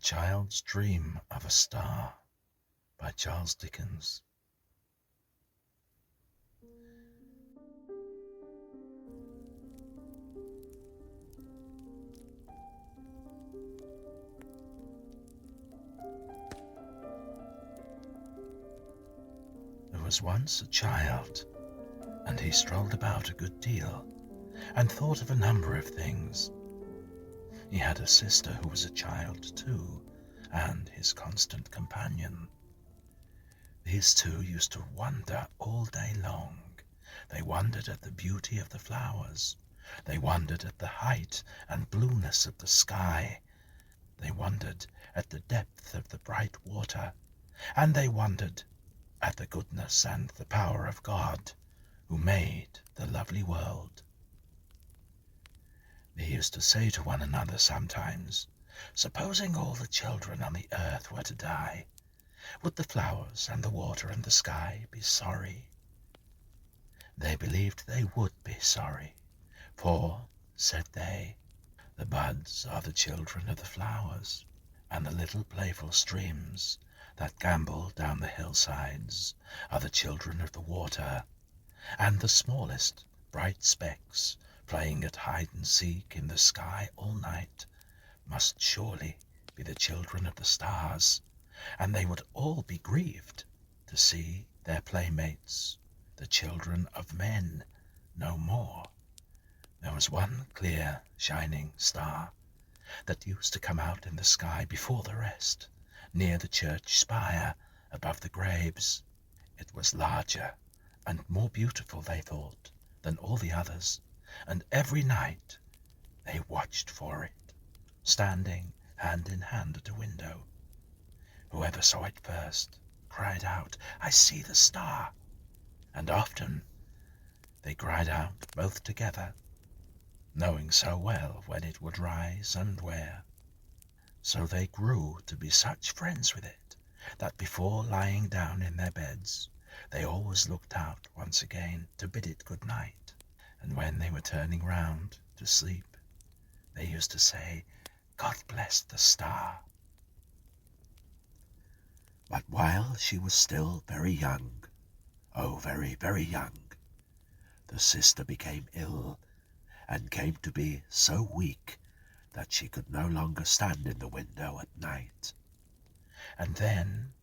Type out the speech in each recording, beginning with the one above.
Child's Dream of a Star by Charles Dickens. There was once a child, and he strolled about a good deal, and thought of a number of things. He had a sister who was a child too, and his constant companion. These two used to wander all day long. They wondered at the beauty of the flowers. They wondered at the height and blueness of the sky. They wondered at the depth of the bright water, and they wondered at the goodness and the power of God, who made the lovely world. They used to say to one another sometimes, supposing all the children on the earth were to die, would the flowers and the water and the sky be sorry? They believed they would be sorry, for, said they, the buds are the children of the flowers, and the little playful streams that gambol down the hillsides are the children of the water, and the smallest bright specks playing at hide-and-seek in the sky all night must surely be the children of the stars, and they would all be grieved to see their playmates, the children of men, no more. There was one clear, shining star that used to come out in the sky before the rest, near the church spire above the graves. It was larger and more beautiful, they thought, than all the others, and every night they watched for it, standing hand in hand at a window. Whoever saw it first cried out, "I see the star!" And often they cried out both together, knowing so well when it would rise and where. So they grew to be such friends with it that before lying down in their beds they always looked out once again to bid it good night, and when they were turning round to sleep they used to say, "God bless the star." But while she was still very young, oh very, very young, the sister became ill, and came to be so weak that she could no longer stand in the window at night. And then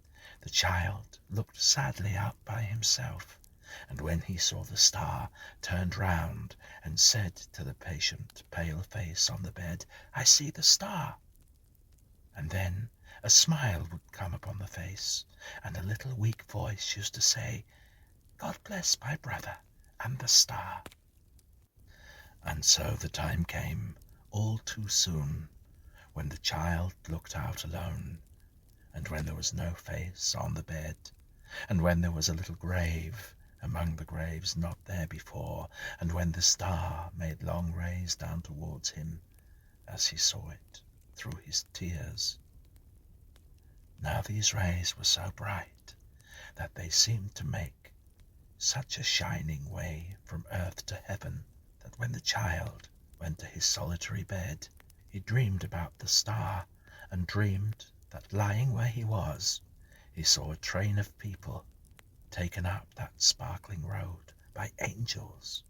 the child looked sadly out by himself, and when he saw the star, turned round and said to the patient, pale face on the bed, "I see the star." And then a smile would come upon the face, and a little weak voice used to say, "God bless my brother and the star." And so the time came, all too soon, when the child looked out alone, and when there was no face on the bed, and when there was a little grave among the graves not there before, and when the star made long rays down towards him as he saw it through his tears. Now these rays were so bright that they seemed to make such a shining way from earth to heaven, that when the child went to his solitary bed, he dreamed about the star, and dreamed that lying where he was, he saw a train of people taken up that sparkling road by angels,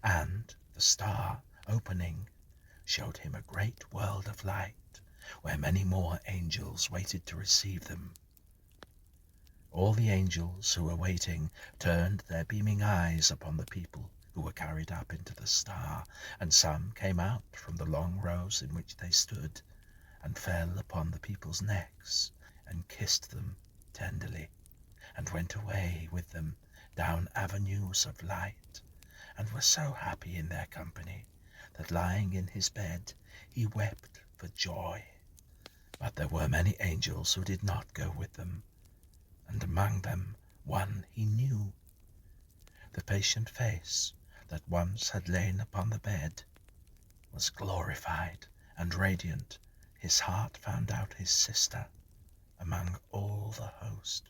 and the star, opening, showed him a great world of light, where many more angels waited to receive them. All the angels who were waiting turned their beaming eyes upon the people who were carried up into the star, and some came out from the long rows in which they stood, and fell upon the people's necks, and kissed them tenderly, and went away with them down avenues of light, and were so happy in their company that lying in his bed he wept for joy. But there were many angels who did not go with them, and among them one he knew. The patient face that once had lain upon the bed was glorified and radiant. His heart found out his sister among all the host.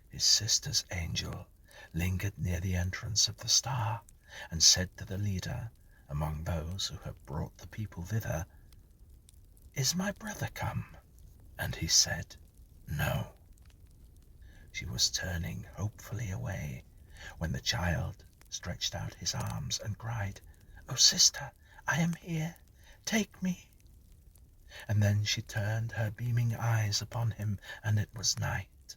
His sister's angel lingered near the entrance of the star, and said to the leader among those who have brought the people thither, "Is my brother come?" And he said, "No." She was turning hopefully away when the child stretched out his arms and cried, "Oh, sister, I am here. Take me." And then she turned her beaming eyes upon him, and it was night,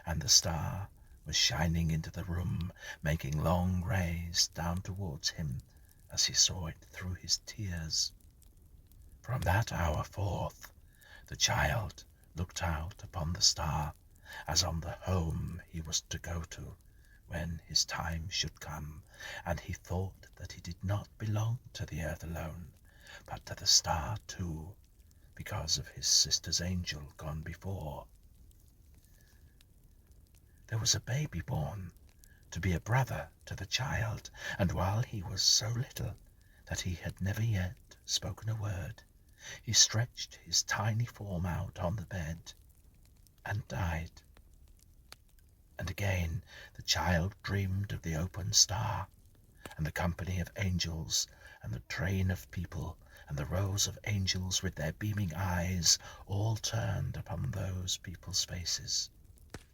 and the star was shining into the room, making long rays down towards him as he saw it through his tears. From that hour forth, the child looked out upon the star as on the home he was to go to when his time should come, and he thought that he did not belong to the earth alone, but to the star too, because of his sister's angel gone before. There was a baby born to be a brother to the child, and while he was so little that he had never yet spoken a word, he stretched his tiny form out on the bed and died. And again the child dreamed of the open star, and the company of angels, and the train of people, and the rows of angels with their beaming eyes, all turned upon those people's faces.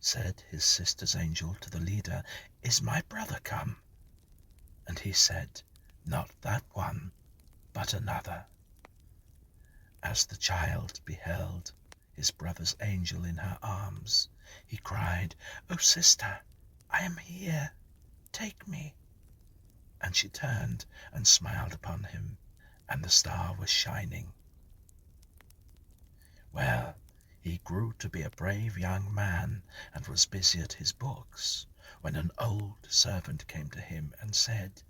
Said his sister's angel to the leader, "Is my brother come?" And he said, "Not that one, but another." As the child beheld his brother's angel in her arms, he cried, "Oh, sister, I am here. Take me." And she turned and smiled upon him, and the star was shining. Well, he grew to be a brave young man and was busy at his books, when an old servant came to him and said,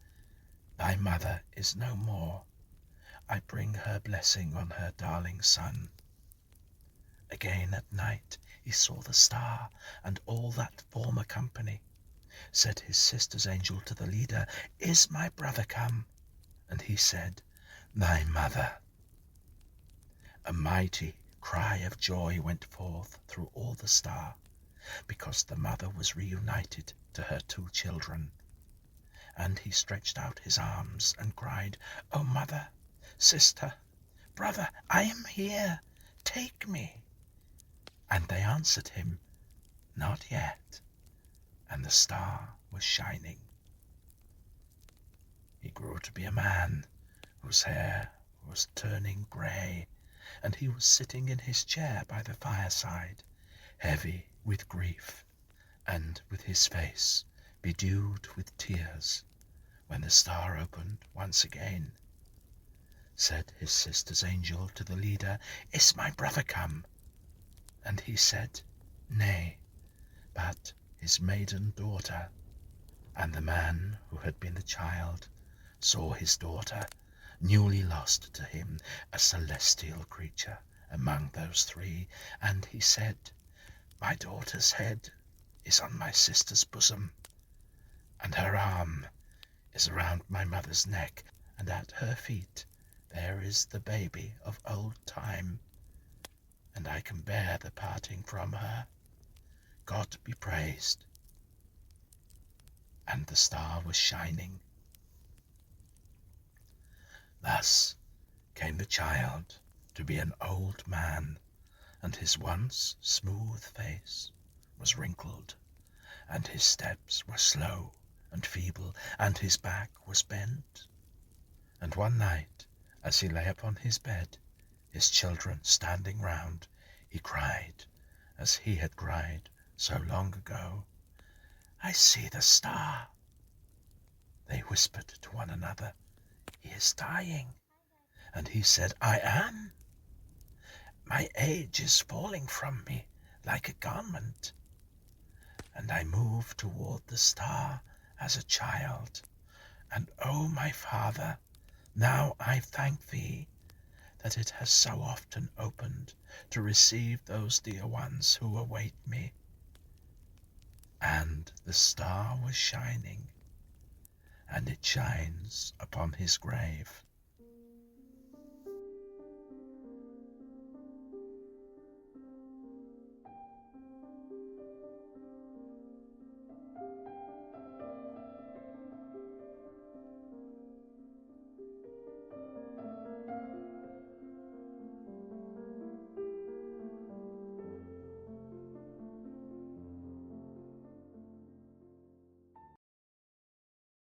"Thy mother is no more. I bring her blessing on her darling son." Again at night he saw the star and all that former company. Said his sister's angel to the leader, "Is my brother come?" And he said, "Thy mother." A mighty cry of joy went forth through all the star, because the mother was reunited to her two children. And he stretched out his arms and cried, "Oh, mother, sister, brother, I am here. Take me." And they answered him, "Not yet." And the star was shining. He grew to be a man whose hair was turning grey, and he was sitting in his chair by the fireside, heavy with grief, and with his face bedewed with tears, when the star opened once again. Said his sister's angel to the leader, "Is my brother come?" And he said, "Nay, but his maiden daughter." And the man who had been the child saw his daughter, newly lost to him, a celestial creature among those three, and he said, "My daughter's head is on my sister's bosom, and her arm is around my mother's neck, and at her feet there is the baby of old time, and I can bear the parting from her. God be praised." And the star was shining. Thus came the child to be an old man, and his once smooth face was wrinkled, and his steps were slow and feeble, and his back was bent. And one night, as he lay upon his bed, his children standing round, he cried, as he had cried so long ago, "I see the star." They whispered to one another, "He is dying." And he said, "I am. My age is falling from me like a garment, and I move toward the star as a child. And oh, my Father, now I thank thee that it has so often opened to receive those dear ones who await me." And the star was shining, and it shines upon his grave.